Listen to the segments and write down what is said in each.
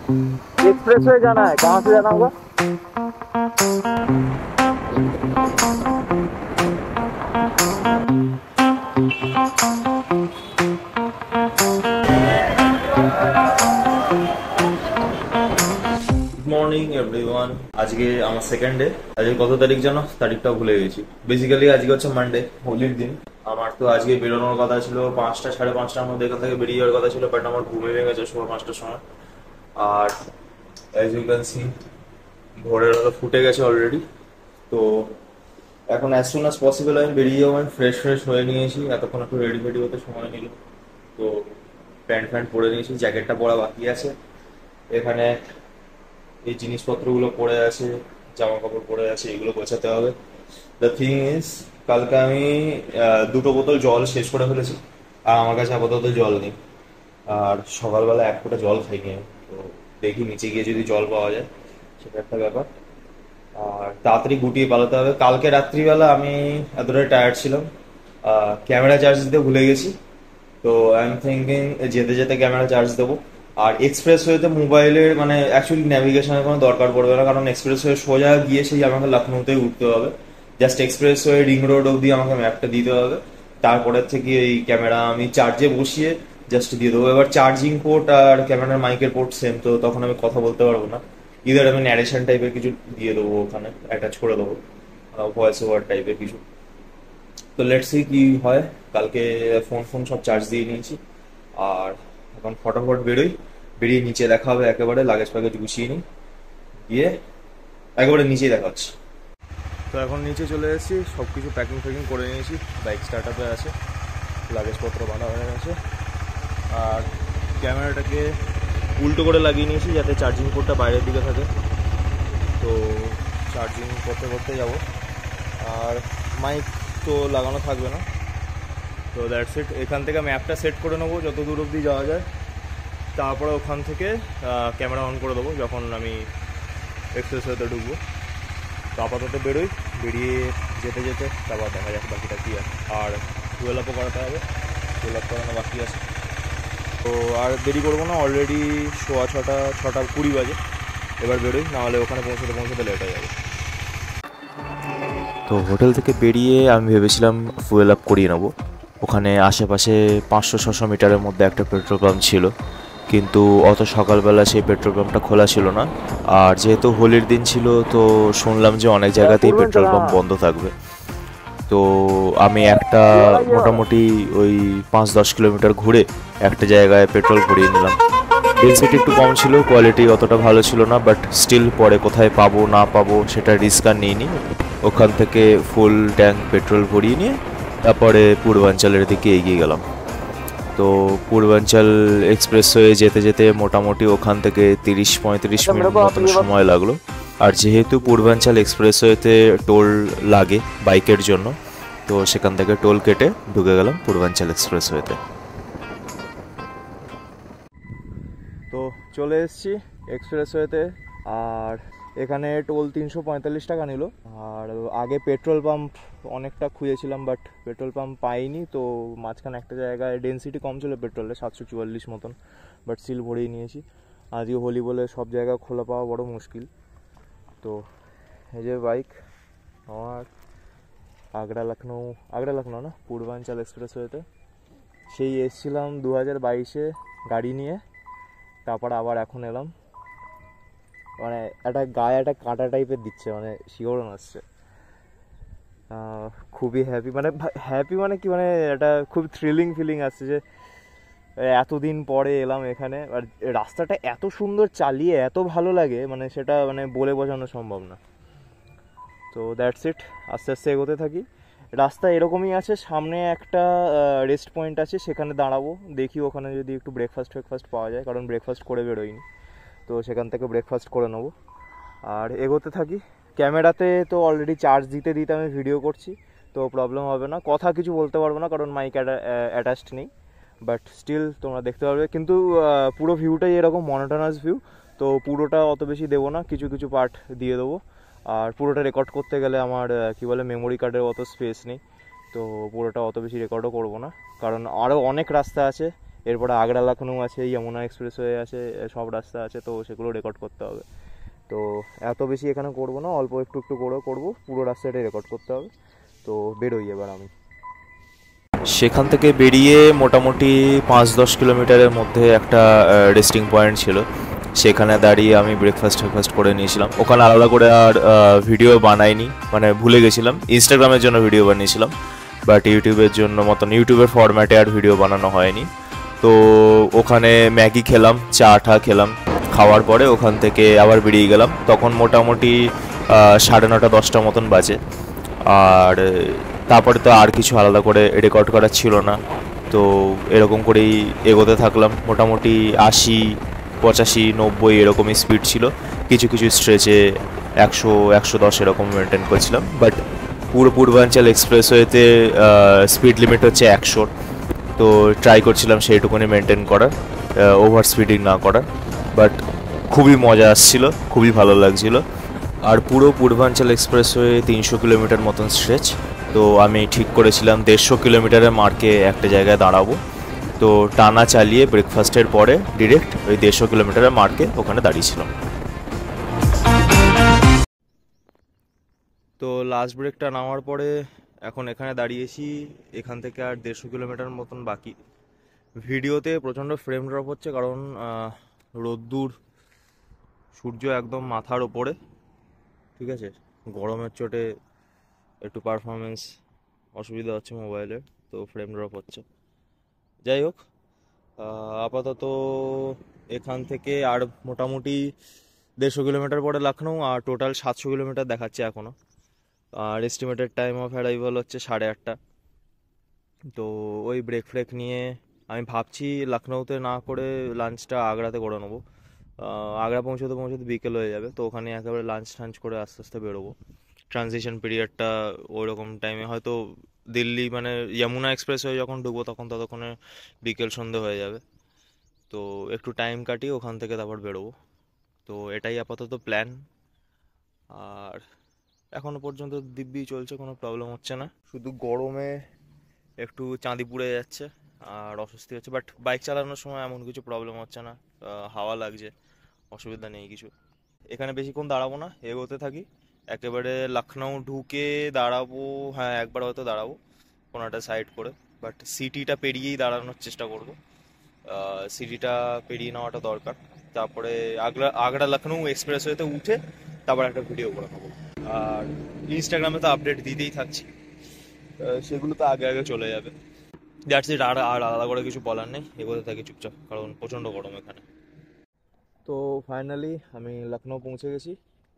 Express way जाना है, कहाँ से जाना होगा? মর্নিং এভরিওয়ান, আজকে আমার সেকেন্ড ডে। আজকে কত তারিখ জানো? তারিখটা ভুলে গেছি। বেসিক্যালি আজকে হচ্ছে মানডে, হোলির দিন। আমার তো আজকে বেরোনোর কথা ছিল 5টা সাড়ে 5টার মধ্যে এখান থেকে বেরিয়ে যাওয়ার কথা ছিল, বাট আমার ঘুমে ভেঙে গেছে সোয়া 5টার সময়। আর অ্যাজ ইউ ক্যান সি ভোরের আলো ফুটে গেছে অলরেডি। তো এখন অ্যাজ সুন অ্যাজ পসিবল আমি বেরিয়ে যাবো। আমি ফ্রেশ হয়ে নিয়েছি, এতক্ষণ একটু রেডি ফেডি হতে সময় নিল। তো প্যান্ট ফ্যান্ট পরে নিয়েছি, জ্যাকেটটা পরা বাকি আছে। এখানে এই জিনিসপত্রগুলো পড়ে আছে, জামা কাপড় পড়ে আছে, এগুলো গোছাতে হবে। দ্য থিং ইজ, কালকে আমি 2টো বোতল জল শেষ করে ফেলেছি, আর আমার কাছে আপাতত জল নেই। আর সকালবেলা 1 ফোঁটা জল খাইনি আমি। তো দেখি নিচে গিয়ে যদি জল পাওয়া যায়, সেটা একটা ব্যাপার। আর তাড়াতাড়ি গুটিয়ে পালাতে হবে। কালকে রাত্রিবেলা আমি এতটাই টায়ার্ড ছিলাম, ক্যামেরা চার্জ দিতে ভুলে গেছি। তো আই এম থিঙ্কিং যেতে যেতে ক্যামেরা চার্জ দেবো। আর এক্সপ্রেস ওয়েতে মোবাইলের মানে অ্যাকচুয়ালি ন্যাভিগেশনের কোনো দরকার পড়বে না, কারণ এক্সপ্রেস ওয়ে সোজা গিয়ে সেই আমাকে লখনৌতেই উঠতে হবে। Just express way ring road অবধি আমাকে ম্যাপটা দিতে হবে। তারপরের থেকে এই ক্যামেরা আমি চার্জে বসিয়ে জাস্ট দিয়ে দেবো। এবার চার্জিং পোর্ট আর ক্যামেরার মাইকের পোর্ট সেম, তো তখন আমি কথা বলতে পারবো না। ইদার আমি ন্যারেশন টাইপের কিছু দিয়ে দেবো, ওখানে অ্যাটাচ করে দেবো, ভয়েস ওভার টাইপের কিছু। তো লেটস সি কি হয়। কালকে ফোন সব চার্জ দিয়ে নিয়েছি। আর এখন ফটাফট বেরিয়ে নিচে দেখা হবে, একেবারে লাগেজ ফ্যাগেজ গুছিয়ে নিই, গিয়ে একেবারে নিচেই দেখা হচ্ছে। তো এখন নিচে চলে এসেছি, সব কিছু প্যাকিং ফ্যাকিং করে নিয়েছি। বাইক স্টার্ট আপে আছে, লাগেজপত্র বাঁধা হয়ে গেছে। আর ক্যামেরাটাকে উল্টো করে লাগিয়ে নিয়েছি যাতে চার্জিং পোর্টটা বাইরের দিকে থাকে। তো চার্জিং করতে যাব। আর মাইক তো লাগানো থাকবে না। তো দ্যাটস ইট। এখান থেকে ম্যাপটা সেট করে নেবো যত দূর অবধি যাওয়া যায়। তারপরে ওখান থেকে ক্যামেরা অন করে দেবো যখন আমি এক্সপ্রেস ওয়েতে ঢুকবো। তো আপাতত বেরিয়ে যেতে তারপর দেখা যাক বাকিটা কী আছে। আর টুয়েল আপও করাতে হবে, টুয়েল আপ করানো বাকি আছে। তো আর দেরি করবো না, অলরেডি 6:20 বাজে। এবার নাহলে ওখানে পৌঁছতে লেট হয়ে যাবে। তো হোটেল থেকে বেরিয়ে আমি ভেবেছিলাম ফুয়েল আপ করিয়ে নেবো। ওখানে আশেপাশে 500-600 মিটারের মধ্যে একটা পেট্রোল পাম্প ছিল, কিন্তু অত সকালবেলা সেই পেট্রোল পাম্পটা খোলা ছিল না। আর যেহেতু হোলির দিন ছিল, তো শুনলাম যে অনেক জায়গাতেই পেট্রোল পাম্প বন্ধ থাকবে। তো আমি একটা মোটামুটি ওই 5-10 কিলোমিটার ঘুরে একটা জায়গায় পেট্রোল ভরিয়ে নিলাম। ডেনসিটি একটু কম ছিল, কোয়ালিটি অতটা ভালো ছিল না, বাট স্টিল পরে কোথায় পাবো না পাবো সেটা রিস্ক আর নিইনি। ওখান থেকে ফুল ট্যাঙ্ক পেট্রোল ভরিয়ে নিয়ে তারপরে পূর্বাঞ্চলের দিকে এগিয়ে গেলাম। তো পূর্বাঞ্চল এক্সপ্রেসওয়ে যেতে মোটামুটি ওখান থেকে 30-35 মিনিট মতন সময় লাগলো। আর যেহেতু পূর্বাঞ্চল এক্সপ্রেসওয়েতে টোল লাগে বাইকের জন্য, তো সেখান থেকে টোল কেটে ঢুকে গেলাম পূর্বাঞ্চল এক্সপ্রেসওয়েতে। তো চলে এসেছি এক্সপ্রেসওয়েতে। আর এখানে টোল 345 টাকা নিল। আর আগে পেট্রোল পাম্প অনেকটা খুঁজেছিলাম, বাট পেট্রোল পাম্প পাইনি। তো মাঝখানে একটা জায়গায় ডেনসিটি কম ছিল পেট্রোলে, 744 মতন, বাট স্টিল ভরেই নিয়েছি। আজকে হোলি বলে সব জায়গা খোলা পাওয়া বড় মুশকিল। তো এই যে বাইক আমার আগ্রা লখনৌ না, পূর্বাঞ্চল এক্সপ্রেসওয়েতে সেই এসছিলাম 2022-এ গাড়ি নিয়ে। তারপর আবার এখন এলাম। মানে একটা গায়ে একটা কাঁটা টাইপের দিচ্ছে, মানে শিহরণ আসছে। খুবই হ্যাপি মানে কি, মানে একটা খুব থ্রিলিং ফিলিং আসছে যে এতদিন পরে এলাম এখানে। আর রাস্তাটা এত সুন্দর, চালিয়ে এত ভালো লাগে, মানে সেটা মানে বলে বোঝানো সম্ভব না। তো দ্যাটস ইট, আস্তে আস্তে এগোতে থাকি। রাস্তা এরকমই আছে, সামনে একটা রেস্ট পয়েন্ট আছে, সেখানে দাঁড়াবো। দেখি ওখানে যদি একটু ব্রেকফাস্ট পাওয়া যায়, কারণ ব্রেকফাস্ট করে বেরোইনি। তো সেখান থেকে ব্রেকফাস্ট করে নেবো আর এগোতে থাকি। ক্যামেরাতে তো অলরেডি চার্জ দিতে আমি ভিডিও করছি, তো প্রবলেম হবে না। কথা কিছু বলতে পারবো না কারণ মাইক অ্যাটাচড নেই, বাট স্টিল তোমরা দেখতে পারবে। কিন্তু পুরো ভিউটাই এরকম মনোটোনাস ভিউ, তো পুরোটা অত বেশি দেবো না, কিছু কিছু পার্ট দিয়ে দেবো। আর পুরোটা রেকর্ড করতে গেলে আমার মেমোরি কার্ডের অত স্পেস নেই, তো পুরোটা অত বেশি রেকর্ডও করবো না, কারণ আরও অনেক রাস্তা আছে এরপরে আগ্রা লখনউ আছে, যমুনা এক্সপ্রেসওয়ে আছে, সব রাস্তা আছে, তো সেগুলো রেকর্ড করতে হবে। তো এত বেশি এখানে করবো না, অল্প একটু একটু করে করবো, পুরো রাস্তাটাই রেকর্ড করতে হবে। তো বেরোই এবার আমি। সেখান থেকে বেরিয়ে মোটামুটি 5-10 কিলোমিটারের মধ্যে একটা রেস্টিং পয়েন্ট ছিল, সেখানে দাঁড়িয়ে আমি ব্রেকফাস্ট করে নিয়েছিলাম। ওখানে আলাদা করে আর ভিডিও বানাইনি, মানে ভুলে গেছিলাম। ইনস্টাগ্রামের জন্য ভিডিও বানিয়েছিলাম, বাট ইউটিউবের জন্য মতন ইউটিউবের ফরম্যাটে আর ভিডিও বানানো হয়নি। তো ওখানে ম্যাগি খেলাম, চা খেলাম, খাওয়ার পরে ওখান থেকে আবার বেরিয়ে গেলাম। তখন মোটামুটি 9:30-10টা মতন বাজে। আর তারপরে তো আর কিছু আলাদা করে রেকর্ড করা ছিল না, তো এরকম করেই এগোতে থাকলাম। মোটামুটি 80-85-90 এরকমই স্পিড ছিল, কিছু কিছু স্ট্রেচে 100-110 এরকম মেনটেন করছিলাম। বাট পুরো পূর্বাঞ্চল এক্সপ্রেসওয়েতে স্পিড লিমিট হচ্ছে 100, তো ট্রাই করছিলাম সেইটুকুনি মেনটেন করার, ওভার স্পিডিং না করার। বাট খুবই মজা আসছিল, খুবই ভালো লাগছিল। আর পুরো পূর্বাঞ্চল এক্সপ্রেসওয়ে 300 কিলোমিটার মতন স্ট্রেচ, তো আমি ঠিক করেছিলাম 150 কিলোমিটারের মার্কে একটা জায়গায় দাঁড়াবো। তো টানা চালিয়ে ব্রেকফাস্টের পরে ডিরেক্ট ওই 150 কিলোমিটারের মার্কে ওখানে দাঁড়িয়েছিলাম। তো লাস্ট ব্রেকটা নামার পরে এখন এখানে দাঁড়িয়েছি। এখান থেকে আর 150 কিলোমিটার মতন বাকি। ভিডিওতে প্রচণ্ড ফ্রেম ড্রপ হচ্ছে, কারণ রোদ্দুর, সূর্য একদম মাথার ওপরে, ঠিক আছে। গরমের চোটে একটু পারফরমেন্স অসুবিধা হচ্ছে মোবাইলের, তো ফ্রেম ড্রপ হচ্ছে। যাই হোক, আপাতত এখান থেকে আর মোটামুটি 150 কিলোমিটার পরে লখনউ, আর টোটাল 700 কিলোমিটার দেখাচ্ছে এখনও। আর এস্টিমেটেড টাইম অফ অ্যারাইভাল হচ্ছে 8:30। তো ওই ব্রেক নিয়ে আমি ভাবছি লখনউতে না করে লাঞ্চটা আগ্রাতে করে নেবো। আগ্রা পৌঁছতে বিকেল হয়ে যাবে, তো ওখানে একেবারে লাঞ্চ করে আস্তে আস্তে বেরোবো। ট্রানজিশন পিরিয়ডটা ওই রকম টাইমে হয়তো দিল্লি মানে যমুনা এক্সপ্রেস হয়ে যখন ঢুকবো তখন ততক্ষণে বিকেল সন্ধে হয়ে যাবে। তো একটু টাইম কাটিয়ে ওখান থেকে তারপর বেরোবো। তো এটাই আপাতত প্ল্যান। আর এখনও পর্যন্ত দিব্যি চলছে, কোনো প্রবলেম হচ্ছে না। শুধু গরমে একটু চাঁদি পুড়ে যাচ্ছে আর অস্বস্তি হচ্ছে, বাট বাইক চালানোর সময় এমন কিছু প্রবলেম হচ্ছে না। হাওয়া লাগছে, অসুবিধা নেই কিছু। এখানে বেশিক্ষণ দাঁড়াবো না, এগোতে থাকি। একেবারে লখনউ ঢুকে দাঁড়াবো, হ্যাঁ একবার হয়তো দাঁড়াবো কোনো একটা সাইড করে, বাট সিটিটা পেরিয়েই দাঁড়ানোর চেষ্টা করবো। সিটিটা পেরিয়ে নেওয়াটা দরকার। তারপরে আগ্রা লখনউ এক্সপ্রেসওয়েতে উঠে তারপর একটা ভিডিও করে নেবো। আর ইনস্টাগ্রামে তো আপডেট দিতেই থাকছি, সেগুলো তো আগে চলে যাবে। That's it. আর আলাদা করে কিছু বলার নেই, এগোতে থাকি চুপচাপ, কারণ প্রচণ্ড গরম এখানে। তো ফাইনালি আমি লখনউ পৌঁছে গেছি।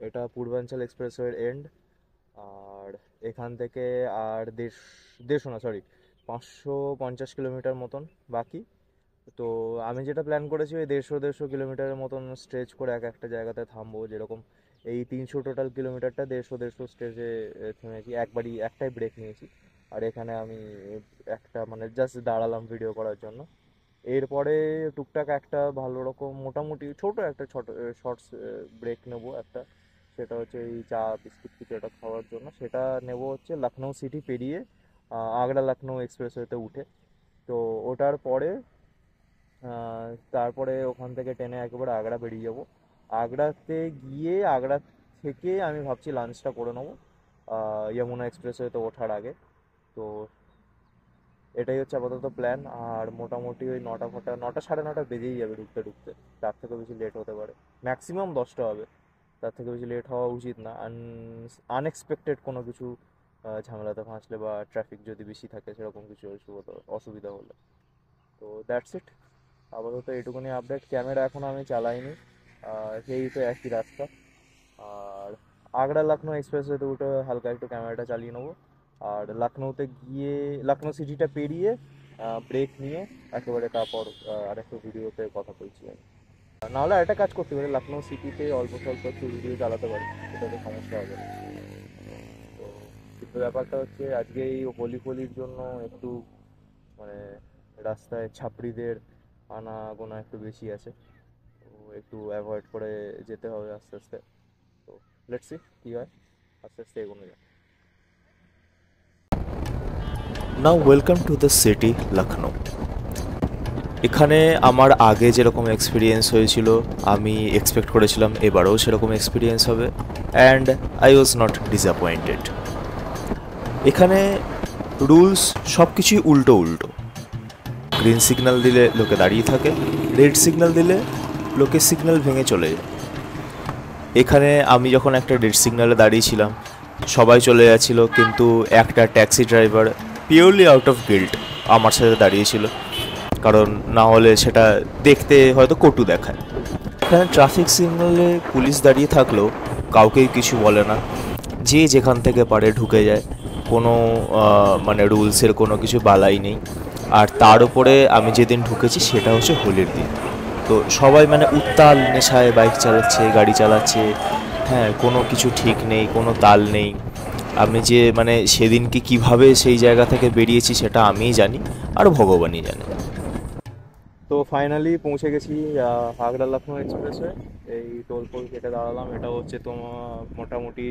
এটা পূর্বাঞ্চল এক্সপ্রেসওয়ের এন্ড। আর এখান থেকে আর 550 কিলোমিটার মতন বাকি। তো আমি যেটা প্ল্যান করেছি ওই 150 কিলোমিটারের মতন স্ট্রেচ করে একটা জায়গাতে থামবো। যেরকম এই 300 টোটাল কিলোমিটারটা 150 স্ট্রেচে থেমেছি, একটাই ব্রেক নিয়েছি। আর এখানে আমি একটা মানে জাস্ট দাঁড়ালাম ভিডিও করার জন্য। এরপরে টুকটাক একটা ভালো রকম মোটামুটি ছোট শর্টস ব্রেক নেবো একটা, সেটা হচ্ছে এই চা বিস্কুট কিছু একটা খাওয়ার জন্য। সেটা নেব হচ্ছে লখনউ সিটি পেরিয়ে আগ্রা লখনউ এক্সপ্রেসওয়েতে উঠে। তো ওটার পরে তারপরে ওখান থেকে ট্রেনে একেবারে আগ্রা বেরিয়ে যাব। আগ্রাতে গিয়ে আগ্রা থেকে আমি ভাবছি লাঞ্চটা করে নেবো যমুনা এক্সপ্রেসওয়েতে ওঠার আগে। তো এটাই হচ্ছে আপাতত প্ল্যান। আর মোটামুটি ওই 9:30 বেজেই যাবে ঢুকতে, তার থেকে বেশি লেট হতে পারে। ম্যাক্সিমাম 10টা হবে, তার থেকে বেশি লেট হওয়া উচিত না। আনএক্সপেক্টেড কোনো কিছু ঝামেলাতে ফাঁসলে বা ট্রাফিক যদি বেশি থাকে সেরকম কিছু অসুবিধা হলে। তো দ্যাটস ইট, আপাতত এটুকুনি আপডেট। ক্যামেরা এখনও আমি চালাইনি, সেই তো একই রাস্তা। আর আগ্রা লখনউ এক্সপ্রেসওয়েতে উঠে হালকা একটু ক্যামেরাটা চালিয়ে নেবো। আর লখনউতে গিয়ে লখনউ সিটিটা পেরিয়ে ব্রেক নিয়ে একেবারে তারপর আরেকটা ভিডিওতে কথা বলছি আমি। নাহলে আরেকটা কাজ করতে পারি, লখনউ সিটিতে অল্প স্বল্প একটু ভিডিও চালাতে পারি, সেটাতে সমস্যা হবে না। তো কিন্তু ব্যাপারটা হচ্ছে আজকে এই হোলির জন্য একটু মানে রাস্তায় ছাপড়িদের আনাগোনা একটু বেশি আছে, তো একটু অ্যাভয়েড করে যেতে হবে আস্তে আস্তে। তো লেটস সি কী হয়, আস্তে আস্তে এগোনো যায়। Now welcome to the city Lucknow. এখানে আমার আগে যেরকম এক্সপিরিয়েন্স হয়েছিল আমি এক্সপেক্ট করেছিলাম এবারেও সেরকম এক্সপিরিয়েন্স হবে, and I was not disappointed. এখানে রুলস সব কিছুই উল্টো উল্টো। গ্রিন সিগন্যাল দিলে লোকে দাঁড়িয়ে থাকে, রেড সিগন্যাল দিলে লোকে সিগন্যাল ভেঙে চলে যায়। এখানে আমি যখন একটা রেড সিগন্যালে দাঁড়িয়েছিলাম সবাই চলে যাচ্ছিল, কিন্তু একটা taxi driver purely out of guilt আমার সাথে দাঁড়িয়েছিল, কারণ না হলে সেটা দেখতে হয়তো কটু দেখায়। এখানে ট্রাফিক সিগন্যালে পুলিশ দাঁড়িয়ে থাকলেও কাউকেই কিছু বলে না, যে যেখান থেকে পারে ঢুকে যায়, কোনো মানে রুলসের কোনো কিছু বালাই নেই। আর তার উপরে আমি যেদিন ঢুকেছি সেটা হচ্ছে হোলির দিন, তো সবাই মানে উত্তাল নেশায় বাইক চালাচ্ছে, গাড়ি চালাচ্ছে, হ্যাঁ, কোনো কিছু ঠিক নেই, কোনো তাল নেই। আমি যে মানে সেদিনকে কিভাবে সেই জায়গা থেকে বেরিয়েছি সেটা আমিই জানি, আর ভগবানই জানে। তো ফাইনালি পৌঁছে গেছি আগ্রা লখনউ এক্সপ্রেসে। এই টোল ফোল কেটে দাঁড়ালাম। এটা হচ্ছে তোমার মোটামুটি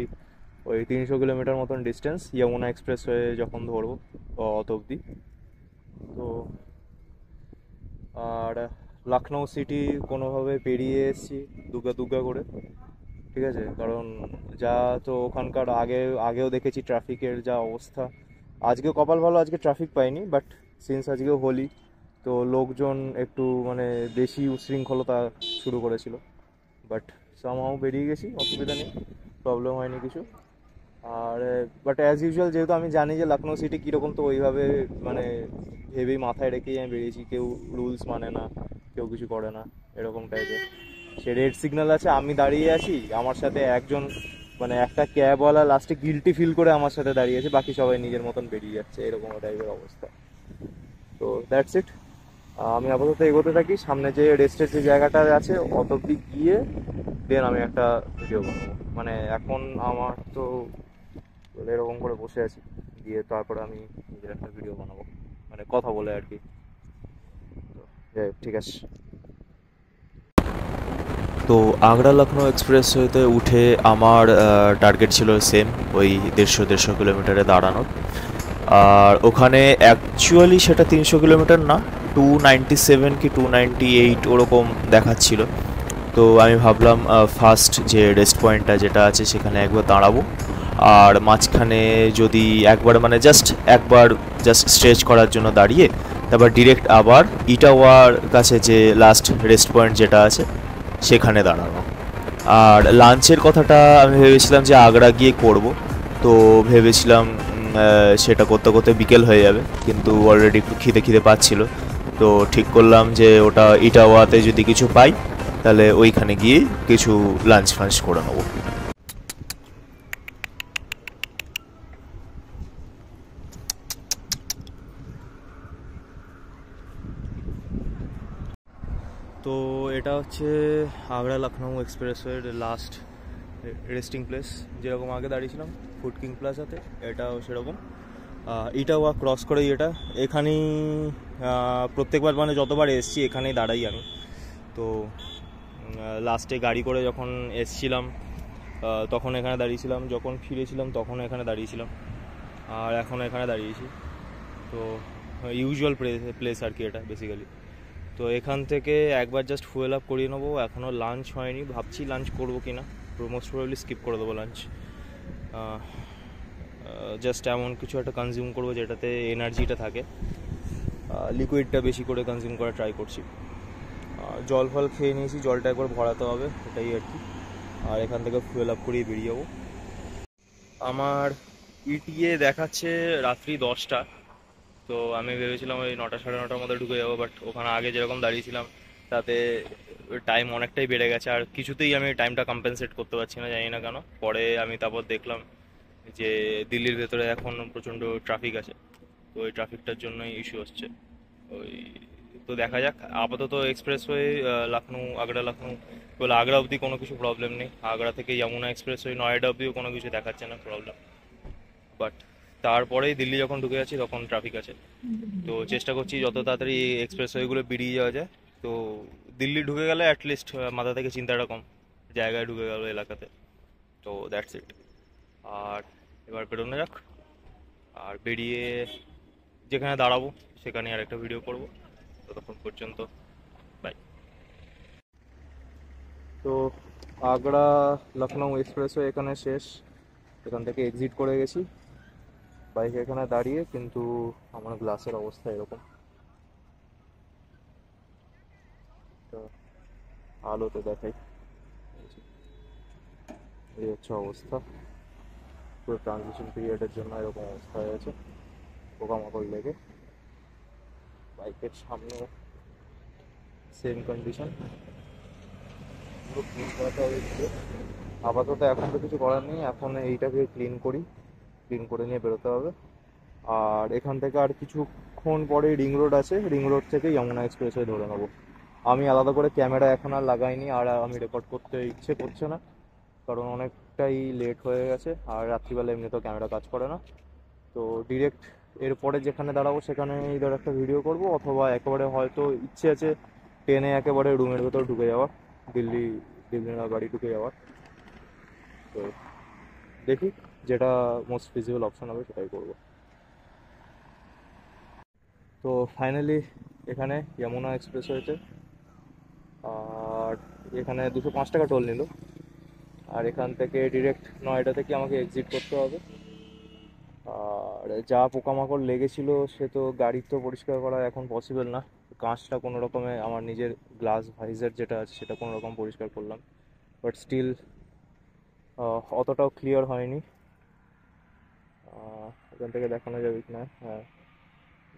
ওই 300 কিলোমিটার মতন ডিস্টেন্স যমুনা এক্সপ্রেস হয়ে যখন ধরবো অত অবধি। তো আর লখনউ সিটি কোনোভাবে পেরিয়ে এসেছি দুর্গা দুর্গা করে, ঠিক আছে, কারণ যা তো ওখানকার আগেও দেখেছি ট্রাফিকের যা অবস্থা। আজকে কপাল ভালো, আজকে ট্রাফিক পাইনি, বাট সিন্স আজকেও হোলি তো লোকজন একটু মানে বেশি উশৃঙ্খলতা শুরু করেছিল, বাট সামহাও বেরিয়ে গেছি, অসুবিধা নেই, প্রবলেম হয়নি কিছু। আর বাট অ্যাজ ইউজুয়াল যেহেতু আমি জানি যে লখনউ সিটি কীরকম, তো ওইভাবে মানে ভেবেই মাথায় রেখেই আমি বেরিয়েছি। কেউ রুলস মানে না, কেউ কিছু করে না, এরকম টাইপের। সে রেড সিগন্যাল আছে, আমি দাঁড়িয়ে আছি, আমার সাথে একজন মানে একটা ক্যাবওয়ালা লাস্টে গিল্টি ফিল করে আমার সাথে দাঁড়িয়ে আছে, বাকি সবাই নিজের মতন বেরিয়ে যাচ্ছে, এরকম টাইপের অবস্থা। তো দ্যাটস ইট। আমি আপাতত এগোতে থাকি, সামনে যে রেস্টের যে জায়গাটা আছে অত অব্দি গিয়ে দেন আমি একটা ভিডিও বানাবো। মানে এখন আমার তো এরকম করে বসে আছি, দিয়ে তারপরে আমি নিজের একটা ভিডিও বানাবো, মানে কথা বলে আর কি। তো যাই হোক, ঠিক আছে। তো আগ্রা লখনউ এক্সপ্রেসওয়েতে উঠে আমার টার্গেট ছিল সেম, ওই 150 কিলোমিটারে দাঁড়ানোর। আর ওখানে অ্যাকচুয়ালি সেটা 300 কিলোমিটার না, 297 কি 298 ওরকম দেখাচ্ছিল। তো আমি ভাবলাম ফার্স্ট যে রেস্ট পয়েন্টটা যেটা আছে সেখানে একবার দাঁড়াবো, আর মাঝখানে যদি একবার মানে একবার স্ট্রেচ করার জন্য দাঁড়িয়ে তারপর ডিরেক্ট আবার ইটাওয়ার কাছে যে লাস্ট রেস্ট পয়েন্ট যেটা আছে সেখানে দাঁড়ানো। আর লাঞ্চের কথাটা আমি ভেবেছিলাম যে আগ্রা গিয়ে করব, তো ভেবেছিলাম সেটা করতে করতে বিকেল হয়ে যাবে, কিন্তু অলরেডি একটু খিদে পাচ্ছিল, তো ঠিক করলাম যে ওটা ইটাওয়াতে যদি কিছু পাই তাহলে ওইখানে গিয়ে কিছু লাঞ্চ ফাঞ্চ করে নেবো। তো এটা হচ্ছে আগ্রা লখনউ এক্সপ্রেসওয়ের লাস্ট রেস্টিং প্লেস। যেরকম আগে দাঁড়িয়েছিলাম ফুড কিং প্লাজাতে, এটাও সেরকম। ইটাওয়া ক্রস করেই এটা, এখানেই প্রত্যেকবার মানে যতবার এসছি এখানেই দাঁড়াই আমি। তো লাস্টে গাড়ি করে যখন এসছিলাম তখন এখানে দাঁড়িয়েছিলাম, যখন ফিরেছিলাম তখন এখানে দাঁড়িয়েছিলাম, আর এখনও এখানে দাঁড়িয়েছি। তো ইউজুয়াল প্লেস আর কি এটা বেসিক্যালি। তো এখান থেকে একবার জাস্ট ফুয়েল আপ করিয়ে নেবো। এখনও লাঞ্চ হয়নি, ভাবছি লাঞ্চ করবো কি না, মোস্ট প্রবাবলি স্কিপ করে দেবো লাঞ্চ। জাস্ট এমন কিছু একটা কনজিউম করবো যেটাতে এনার্জিটা থাকে, লিকুইডটা বেশি করে কনজিউম করা ট্রাই করছি। জল ফল খেয়ে নিয়েছি, জলটা একবার ভরাতে হবে, এটাই আর কি। আর এখান থেকে ফুয়েল আপ করিয়ে বেরিয়ে যাবো। আমার ইটিএ দেখাচ্ছে রাত্রি 10টা, তো আমি ভেবেছিলাম ওই 9টা সাড়ে 9টার মধ্যে ঢুকে যাবো, বাট ওখানে আগে যেরকম দাঁড়িয়েছিলাম তাতে টাইম অনেকটাই বেড়ে গেছে, আর কিছুতেই আমি টাইমটা কম্পেনসেট করতে পারছি না, জানি না কেন। পরে আমি তারপর দেখলাম যে দিল্লির ভেতরে এখন প্রচণ্ড ট্রাফিক আছে, তো ওই ট্রাফিকটার জন্যই ইস্যু হচ্ছে। ওই তো দেখা যাক, আপাতত এক্সপ্রেসওয়ে আগ্রা লখনউ বলে আগ্রা অবধি কোনো কিছু প্রবলেম নেই। আগ্রা থেকে যমুনা এক্সপ্রেসওয়ে নয়ডা অবধিও কোনো কিছু দেখাচ্ছে না প্রবলেম, বাট তারপরেই দিল্লি যখন ঢুকে যাচ্ছি তখন ট্রাফিক আছে। তো চেষ্টা করছি যত তাড়াতাড়ি এক্সপ্রেসওয়েগুলো বেরিয়ে যাওয়া যায়। তো দিল্লি ঢুকে গেলে অ্যাটলিস্ট মাথা থেকে চিন্তাটা কম, জায়গায় ঢুকে গেল এলাকাতে। তো দ্যাটস ইট। আর এবার বেরোনো যাক, আর বেরিয়ে যেখানে দাঁড়াবো সেখানে আর একটা ভিডিও করব। ততক্ষণ পর্যন্ত বাই। তো আগ্রা লখনৌ এক্সপ্রেসওয়ে এখানে শেষ, এখান থেকে এক্সিট করে গেছি, বাইক এখানে দাঁড়িয়ে, কিন্তু আমার গ্লাসের অবস্থা এরকম, তো আলোতে দেখাই, এই হচ্ছে অবস্থা। পুরো ট্রানজিশন পিরিয়ডের জন্য এরকম অবস্থা হয়ে গেছে, পোকামাকড় লেগে। বাইকের সামনে সেম কন্ডিশন, পুরো ক্লিন করাতে হবে একটু। আপাতত এখন তো কিছু করার নেই, এখন এইটাকে ক্লিন করি, ক্লিন করে নিয়ে বেরোতে হবে। আর এখান থেকে আর কিছুক্ষণ পরে রিং রোড আছে, রিং রোড থেকে যমুনা এক্সপ্রেসওয়ে ধরে নেবো। আমি আলাদা করে ক্যামেরা এখন আর লাগাইনি, আর আমি রেকর্ড করতে ইচ্ছে করছে না, কারণ অনেকটাই লেট হয়ে গেছে, আর রাত্রিবেলা এমনিতেও ক্যামেরা কাজ করে না। তো ডিরেক্ট এরপরে যেখানে দাঁড়াবো সেখানে ধর একটা ভিডিও করব, অথবা একেবারে হয়তো ইচ্ছে আছে ট্রেনে একেবারে রুমের ভেতর ঢুকে যাওয়ার, দিল্লি দিল্লির বাড়ি ঢুকে যাওয়ার। তো দেখি যেটা মোস্ট ফিজিবল অপশন হবে সেটাই করবো। তো ফাইনালি এখানে যমুনা এক্সপ্রেস হয়েছে, আর এখানে 205 টাকা টোল নিল, আর এখান থেকে ডিরেক্ট নয়ডা থেকে আমাকে এক্সিট করতে হবে। আর যা পোকামাকড় লেগেছিল সে তো গাড়ির তো পরিষ্কার করা এখন পসিবল না, কাঁচটা কোনো রকমে আমার নিজের গ্লাস ভাইজার যেটা আছে সেটা কোনো রকম পরিষ্কার করলাম, বাট স্টিল অতটাও ক্লিয়ার হয়নি। এখান থেকে দেখানো যাবে কি না, হ্যাঁ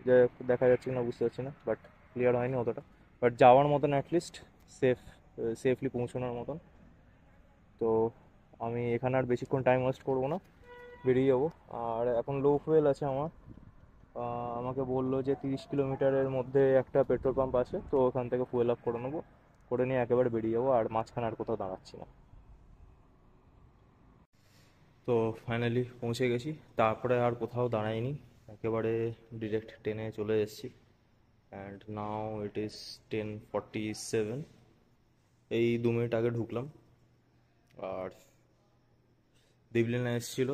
যাই হোক, দেখা যাচ্ছে না বুঝতে পারছি না, বাট ক্লিয়ার হয়নি অতটা, বাট যাওয়ার মতন অ্যাটলিস্ট সেফলি পৌঁছানোর মতন। তো আমি এখানে আর বেশিক্ষণ টাইম ওয়েস্ট করবো না, বেরিয়ে যাবো। আর এখন লো ফুয়েল আছে আমার, আমাকে বললো যে 30 কিলোমিটারের মধ্যে একটা পেট্রোল পাম্প আছে, তো ওখান থেকে ফুয়েল আপ করে নেবো, করে নিয়ে একেবারে বেরিয়ে যাবো, আর মাঝখানে আর কোথাও দাঁড়াচ্ছি না। তো ফাইনালি পৌঁছে গেছি, তারপরে আর কোথাও দাঁড়াইনি, একেবারে ডিরেক্ট ট্রেনে চলে এসেছি। অ্যান্ড নাও ইট ইজ 10:47, এই 2 মিনিট আগে ঢুকলাম। আর দিবলিনা এসেছিল,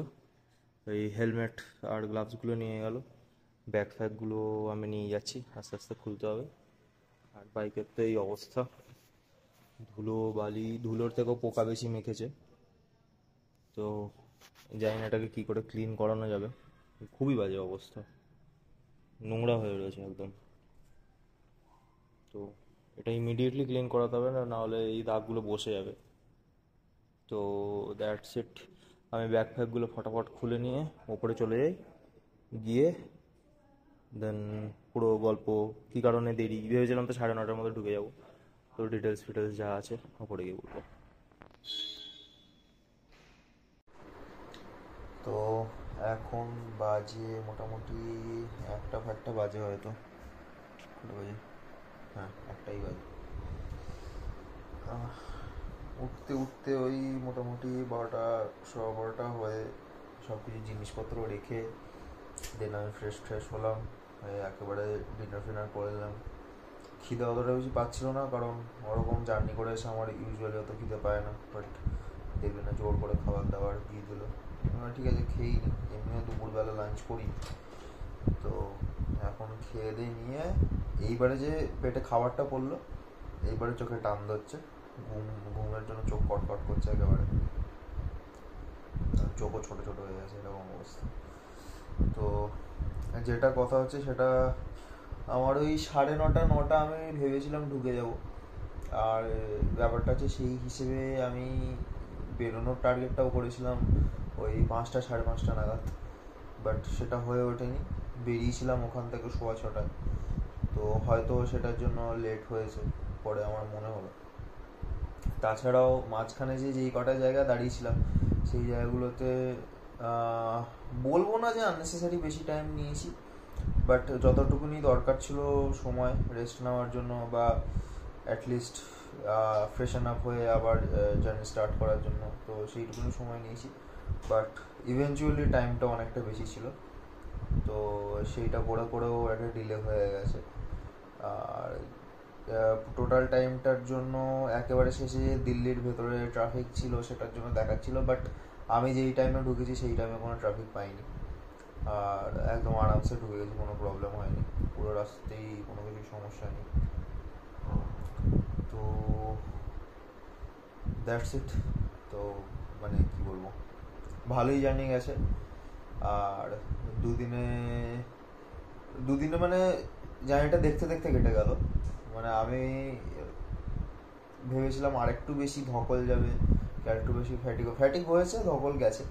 এই হেলমেট আর গ্লাভসগুলো নিয়ে গেল, ব্যাগ ফ্যাগগুলো আমি নিয়ে যাচ্ছি, আস্তে আস্তে খুলতে হবে। আর বাইকের তো এই অবস্থা, ধুলো বালি, ধুলোর থেকেও পোকা বেশি মেখেছে, তো জানি না এটাকে কী করে ক্লিন করানো যাবে, খুবই বাজে অবস্থা, নোংরা হয়ে রয়েছে একদম। তো এটা ইমিডিয়েটলি ক্লিন করাতে হবে, না হলে এই দাগগুলো বসে যাবে। তো দ্যাটস ইট, আমি ব্যাগ ফ্যাগগুলো ফটাফট খুলে নিয়ে ওপরে চলে যাই, গিয়ে দেন পুরো গল্প, কী কারণে দেরি, ভেবেছিলাম তো 9:30টার মধ্যে ঢুকে যাবো, তো ডিটেলস ফিটেলস যা আছে ওপরে গিয়ে বলবো। তো এখন বাজে মোটামুটি 1টা বাজে হয়তো, কটা বাজে, হ্যাঁ 1টাই বাজে। উঠতে উঠতে ওই মোটামুটি 12টা, 12:15 হয়ে সব কিছু জিনিসপত্র রেখে দেন আমি ফ্রেশ হলাম, একেবারে ডিনার ফিনার করে নিলাম। খিদে অতটা বেশি পাচ্ছিল না, কারণ ওরকম জার্নি করে এসে আমার ইউজুয়ালি অত খিদে পায় না, বাট দেখবে না জোর করে খাবার দাবার দিয়ে দিল, ঠিক আছে খেয়েই নি, এমনিও দুপুরবেলা লাঞ্চ করি। তো এখন খেয়ে দিয়ে নিয়ে এইবারে যে পেটে খাবারটা পড়লো, এইবারে চোখে টান ধরছে, ঘুমের জন্য চোখ কটকট করছে একেবারে, চোখও ছোটো ছোটো হয়ে গেছে, এরকম অবস্থা। তো যেটা কথা হচ্ছে সেটা, আমার ওই 9:30 আমি ভেবেছিলাম ঢুকে যাব, আর ব্যাপারটা হচ্ছে সেই হিসেবে আমি বেরোনোর টার্গেটটাও করেছিলাম ওই 5টা 5:30 নাগাদ, বাট সেটা হয়ে ওঠেনি, বেরিয়েছিলাম ওখান থেকে 6:15, তো হয়তো সেটার জন্য লেট হয়েছে পরে আমার মনে হলো। তাছাড়াও মাঝখানে যেই কটা জায়গা দাঁড়িয়েছিলাম সেই জায়গাগুলোতে বলবো না যে আননেসেসারি বেশি টাইম নিয়েছি, বাট যতটুকুনি দরকার ছিল সময় রেস্ট নেওয়ার জন্য, বা অ্যাটলিস্ট ফ্রেশন আপ হয়ে আবার জার্নি স্টার্ট করার জন্য, তো সেইটুকুনি সময় নিয়েছি, বাট ইভেনচুয়ালি টাইমটা অনেকটা বেশি ছিল, তো সেইটা করেও একটা ডিলে হয়ে গেছে। আর টোটাল টাইমটার জন্য একেবারে শেষে দিল্লির ভেতরে ট্রাফিক ছিল সেটার জন্য দেখাচ্ছিল, বাট আমি যেই টাইমে ঢুকেছি সেই টাইমে কোনো ট্রাফিক পাইনি। আর একদম আরামসে ঢুকে গেছি, কোনো প্রবলেম হয়নি, পুরো রাস্তাতেই কোনো কিছু সমস্যা নেই। তো দ্যাটস ইট। তো মানে কি বলবো, ভালোই জার্নি গেছে। আর দুদিনে মানে জার্নিটা দেখতে দেখতে কেটে গেল। মানে আমি ভেবেছিলাম আরেকটু বেশি ধকল যাবে, আরেকটু বেশি ফ্যাটিক হয়েছে, ধকল গেছে,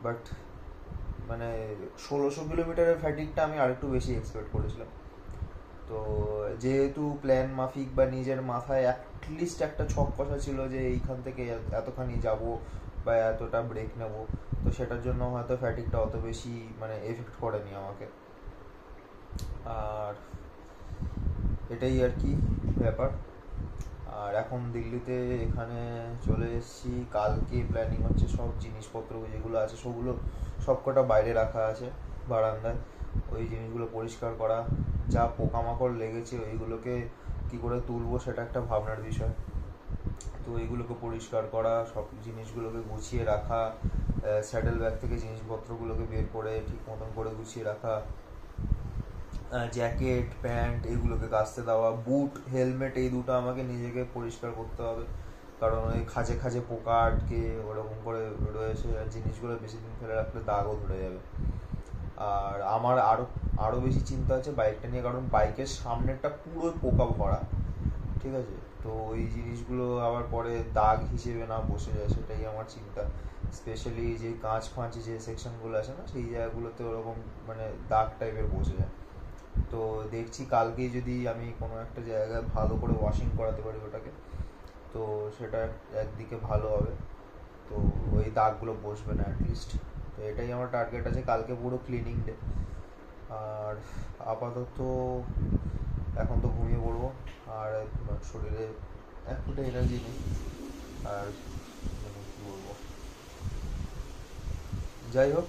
বাট মানে 1600 কিলোমিটারের ফ্যাটিকটা আমি আরেকটু বেশি এক্সপেক্ট করেছিলাম। তো যেহেতু প্ল্যান মাফিক বা নিজের মাথায় অ্যাটলিস্ট একটা ছক কষা ছিল যে এইখান থেকে এতখানি যাব বা এতটা ব্রেক নেব, তো সেটার জন্য হয়তো ফ্যাটিকটা অত বেশি মানে এফেক্ট করেনি আমাকে। আর এটাই আর কি ব্যাপার। আর এখন দিল্লিতে এখানে চলে এসেছি, কালকে প্ল্যানিং হচ্ছে সব জিনিসপত্র যেগুলো আছে সেগুলো সব কটা বাইরে রাখা আছে বারান্দায়, ওই জিনিসগুলো পরিষ্কার করা, যা পোকামাকড় লেগেছে ওইগুলোকে কি করে তুলবো সেটা একটা ভাবনার বিষয়। তো এইগুলোকে পরিষ্কার করা, সব জিনিসগুলোকে গুছিয়ে রাখা, স্যাডেল ব্যাগ থেকে জিনিসপত্রগুলোকে বের করে ঠিক মতন করে গুছিয়ে রাখা, জ্যাকেট প্যান্ট এগুলোকে কাচতে দেওয়া, বুট হেলমেট এই দুটো আমাকে নিজেকে পরিষ্কার করতে হবে, কারণ ওই খাঁজে খাঁজে পোকা আটকে ওরকম করে রয়েছে, আর জিনিসগুলো বেশি দিন ফেলে রাখলে দাগও ধরে যাবে। আর আমার আরও বেশি চিন্তা আছে বাইকটা নিয়ে, কারণ বাইকের সামনেরটা পুরো পোকা ভরা, ঠিক আছে? তো ওই জিনিসগুলো আবার পরে দাগ হিসেবে না বসে যায়, সেটাই আমার চিন্তা। স্পেশালি যে কাঁচ ফাঁচ যে সেকশনগুলো আছে না, সেই জায়গাগুলোতে ওরকম মানে দাগ টাইপের বসে যায়। তো দেখছি কালকেই যদি আমি কোনো একটা জায়গায় ভালো করে ওয়াশিং করাতে পারি ওটাকে, তো সেটা একদিকে ভালো হবে, তো ওই দাগগুলো বসবে না অ্যাটলিস্ট। তো এটাই আমার টার্গেট আছে, কালকে পুরো ক্লিনিং ডে। আর আপাতত এখন তো ঘুমিয়ে পড়বো, আর শরীরে এক ফুটে এনার্জি নেই। আর মানে কী বলবো, যাই হোক,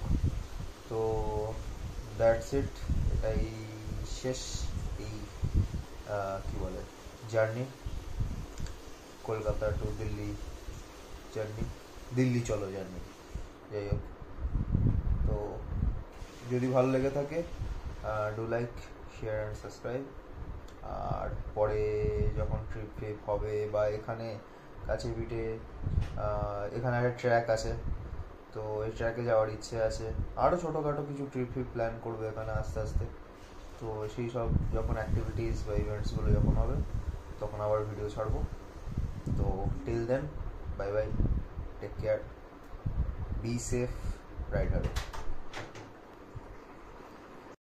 তো দ্যাটস ইট। এটাই শেষ এই কী বলে journey, Kolkata to Delhi journey, Delhi চলো জার্নি। যাই হোক, তো যদি ভালো লেগে থাকে do like share and subscribe. আর পরে যখন ট্রিপ হবে বা এখানে কাছে পিঠে এখানে একটা ট্র্যাক আছে, তো এই ট্র্যাকে যাওয়ার ইচ্ছে আছে। আরও ছোটোখাটো কিছু ট্রিপ প্ল্যান করবো এখানে আস্তে আস্তে। তো সেই সব যখন অ্যাক্টিভিটিস বা ইভেন্টসগুলো যখন হবে তখন আবার ভিডিও ছাড়বো। তো till then, bye bye, take care, be safe, ride hard.